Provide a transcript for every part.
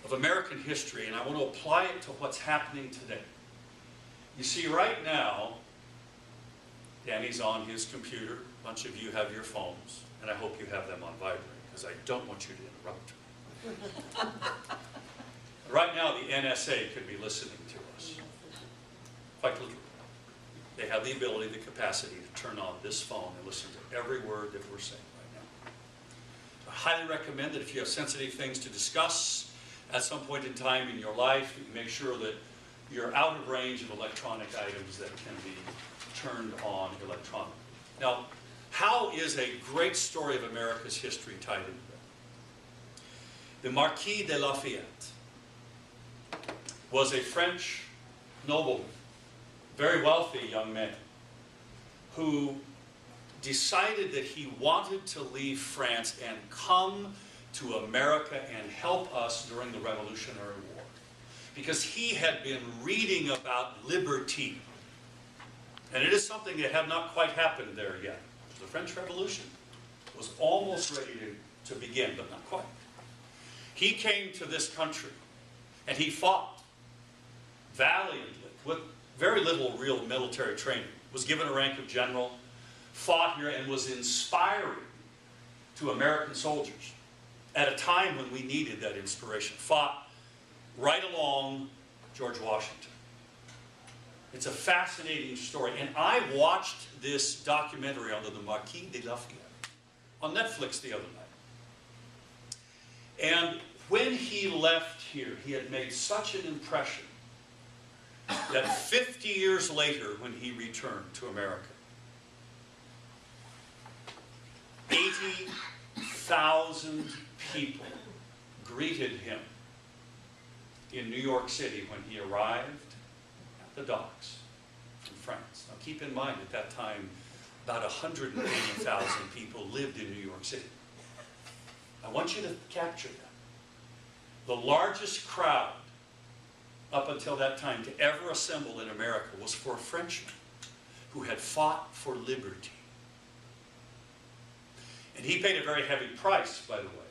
of American history, and I want to apply it to what's happening today. You see, right now, Danny's on his computer. A bunch of you have your phones, and I hope you have them on vibrate, because I don't want you to interrupt me. Right now, the NSA could be listening to us. Quite literally. They have the ability, the capacity to turn on this phone and listen to every word that we're saying right now. I highly recommend that if you have sensitive things to discuss at some point in time in your life, you make sure that you're out of range of electronic items that can be turned on electronically. Now, how is a great story of America's history tied into that? The Marquis de Lafayette was a French nobleman, very wealthy young man, who decided that he wanted to leave France and come to America and help us during the Revolutionary War. Because he had been reading about liberty. And it is something that had not quite happened there yet. The French Revolution was almost ready to begin, but not quite. He came to this country and he fought valiantly with very little real military training. Was given a rank of general, fought here, and was inspiring to American soldiers at a time when we needed that inspiration. Fought right along George Washington. It's a fascinating story, and I watched this documentary on the Marquis de Lafayette on Netflix the other night. And when he left here, he had made such an impression that 50 years later, when he returned to America, 80,000 people greeted him in New York City when he arrived at the docks from France. Now keep in mind, at that time, about 180,000 people lived in New York City. I want you to capture that. The largest crowd up until that time to ever assemble in America was for a Frenchman who had fought for liberty. And he paid a very heavy price, by the way,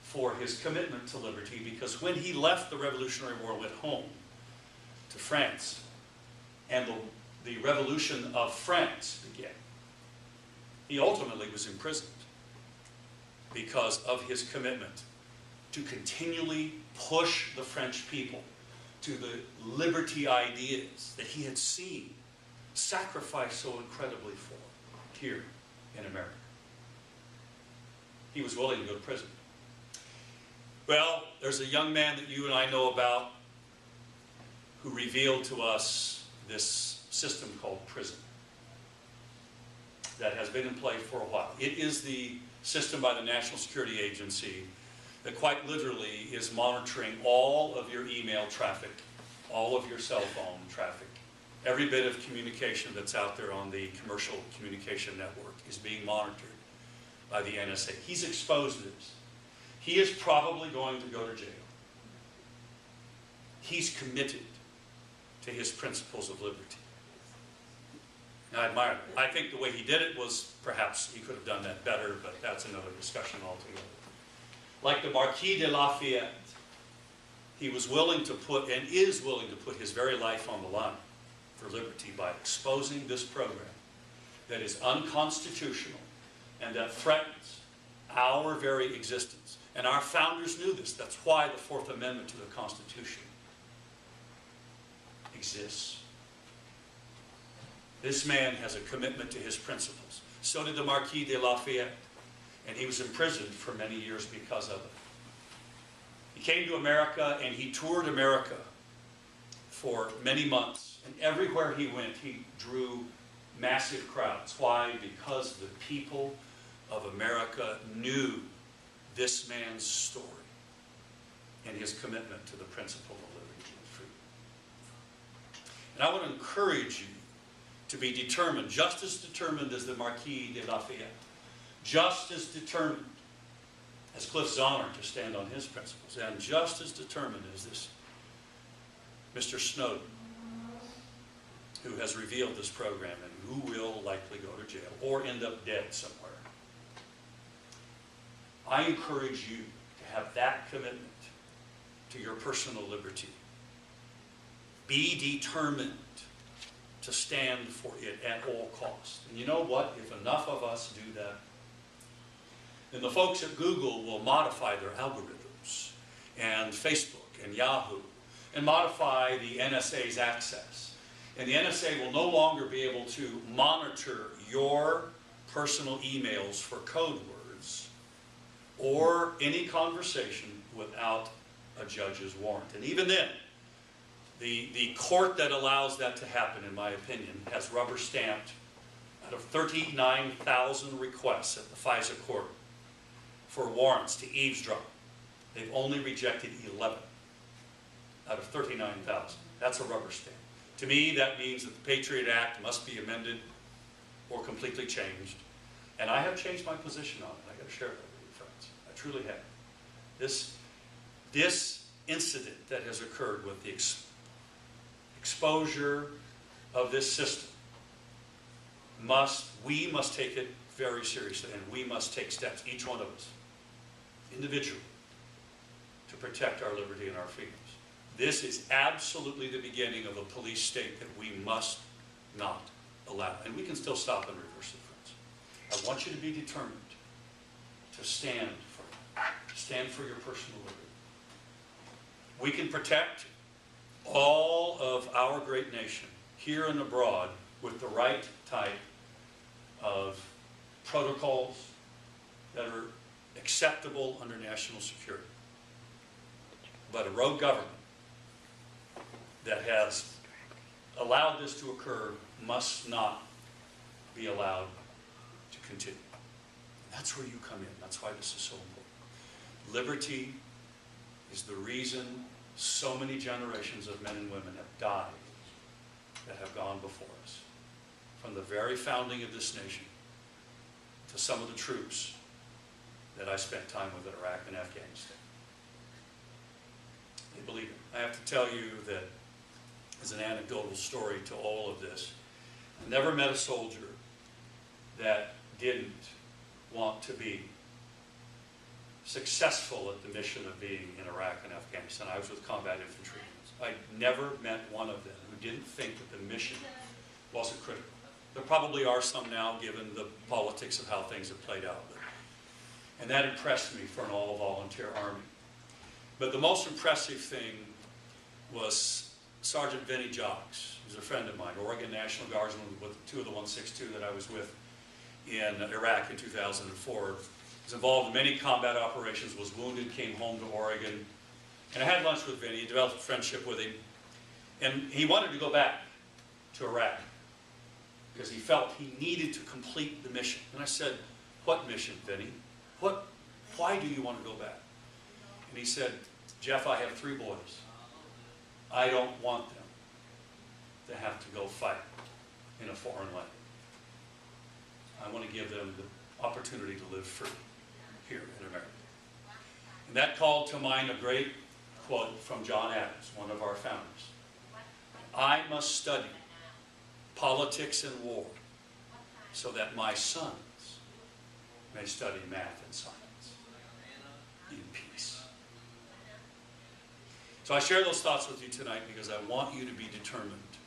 for his commitment to liberty, because when he left the Revolutionary War and went home to France, and the Revolution of France began, he ultimately was imprisoned because of his commitment to continually push the French people to the liberty ideas that he had seen sacrificed so incredibly for here in America. He was willing to go to prison. Well, there's a young man that you and I know about who revealed to us this system called prison that has been in play for a while. It is the system by the National Security Agency that quite literally is monitoring all of your email traffic, all of your cell phone traffic. Every bit of communication that's out there on the commercial communication network is being monitored by the NSA. He's exposed this. He is probably going to go to jail. He's committed to his principles of liberty. And I admire that. I think the way he did it was, perhaps he could have done that better, but that's another discussion altogether. Like the Marquis de Lafayette, he was willing to put, and is willing to put, his very life on the line for liberty by exposing this program that is unconstitutional and that threatens our very existence. And our founders knew this. That's why the Fourth Amendment to the Constitution exists. This man has a commitment to his principles. So did the Marquis de Lafayette. And he was imprisoned for many years because of it. He came to America and he toured America for many months. And everywhere he went, he drew massive crowds. Why? Because the people of America knew this man's story and his commitment to the principle of liberty and freedom. And I want to encourage you to be determined, just as determined as the Marquis de Lafayette, just as determined as Cliff Zonner to stand on his principles, and just as determined as this Mr. Snowden, who has revealed this program and who will likely go to jail or end up dead somewhere. I encourage you to have that commitment to your personal liberty. Be determined to stand for it at all costs. And you know what? If enough of us do that, then the folks at Google will modify their algorithms, and Facebook and Yahoo, and modify the NSA's access. And the NSA will no longer be able to monitor your personal emails for code words or any conversation without a judge's warrant. And even then, the court that allows that to happen, in my opinion, has rubber stamped out of 39,000 requests at the FISA court for warrants to eavesdrop. They've only rejected 11 out of 39,000. That's a rubber stamp. To me, that means that the Patriot Act must be amended or completely changed. And I have changed my position on it. I got to share that with you, friends. I truly have. This incident that has occurred with the exposure of this system, we must take it very seriously, and we must take steps, each one of us, individually, to protect our liberty and our freedoms. This is absolutely the beginning of a police state that we must not allow. And we can still stop and reverse it, friends. I want you to be determined to stand for your personal liberty. We can protect all of our great nation, here and abroad, with the right type of protocols that are acceptable under national security. But a rogue government that has allowed this to occur must not be allowed to continue. That's where you come in. That's why this is so important. Liberty is the reason so many generations of men and women have died that have gone before us. From the very founding of this nation to some of the troops that I spent time with in Iraq and Afghanistan. They believe it. I have to tell you that, as an anecdotal story to all of this, I never met a soldier that didn't want to be successful at the mission of being in Iraq and Afghanistan. I was with combat infantry. I never met one of them who didn't think that the mission wasn't critical. There probably are some now, given the politics of how things have played out. And that impressed me for an all-volunteer army. But the most impressive thing was Sergeant Vinnie Jocks, who's a friend of mine, Oregon National Guardsman with two of the 162 that I was with in Iraq in 2004. Was involved in many combat operations, was wounded, came home to Oregon. And I had lunch with Vinnie, developed a friendship with him. And he wanted to go back to Iraq because he felt he needed to complete the mission. And I said, "What mission, Vinnie? Why do you want to go back?" And he said, "Jeff, I have 3 boys. I don't want them to have to go fight in a foreign land. I want to give them the opportunity to live free here in America." And that called to mind a great quote from John Adams, one of our founders. "I must study politics and war so that my sons may study math and science in peace." So I share those thoughts with you tonight because I want you to be determined,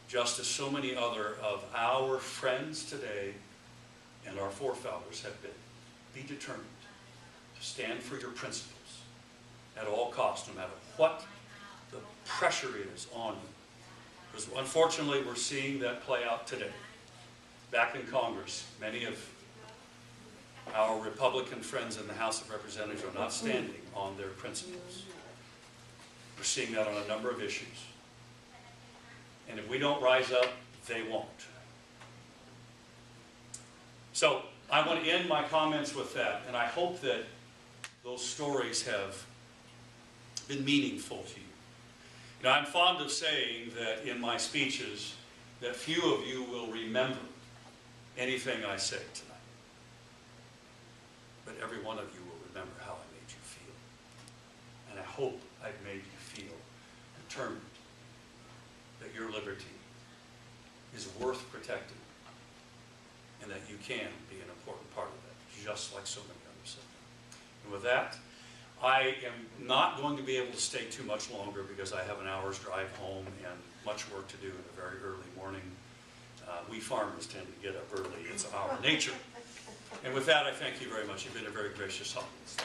just as so many other of our friends today and our forefathers have been. Be determined to stand for your principles at all costs, no matter what the pressure is on you. Because unfortunately, we're seeing that play out today. Back in Congress, many of our Republican friends in the House of Representatives are not standing on their principles. We're seeing that on a number of issues. And if we don't rise up, they won't. So I want to end my comments with that, and I hope that those stories have been meaningful to you. You know, I'm fond of saying that in my speeches that few of you will remember anything I say tonight. But every one of you will remember how I made you feel. And I hope I've made you feel determined that your liberty is worth protecting and that you can be an important part of that, just like so many others have. And with that, I am not going to be able to stay too much longer because I have an hour's drive home and much work to do in the very early morning. We farmers tend to get up early. It's our nature. And with that, I thank you very much. You've been a very gracious audience.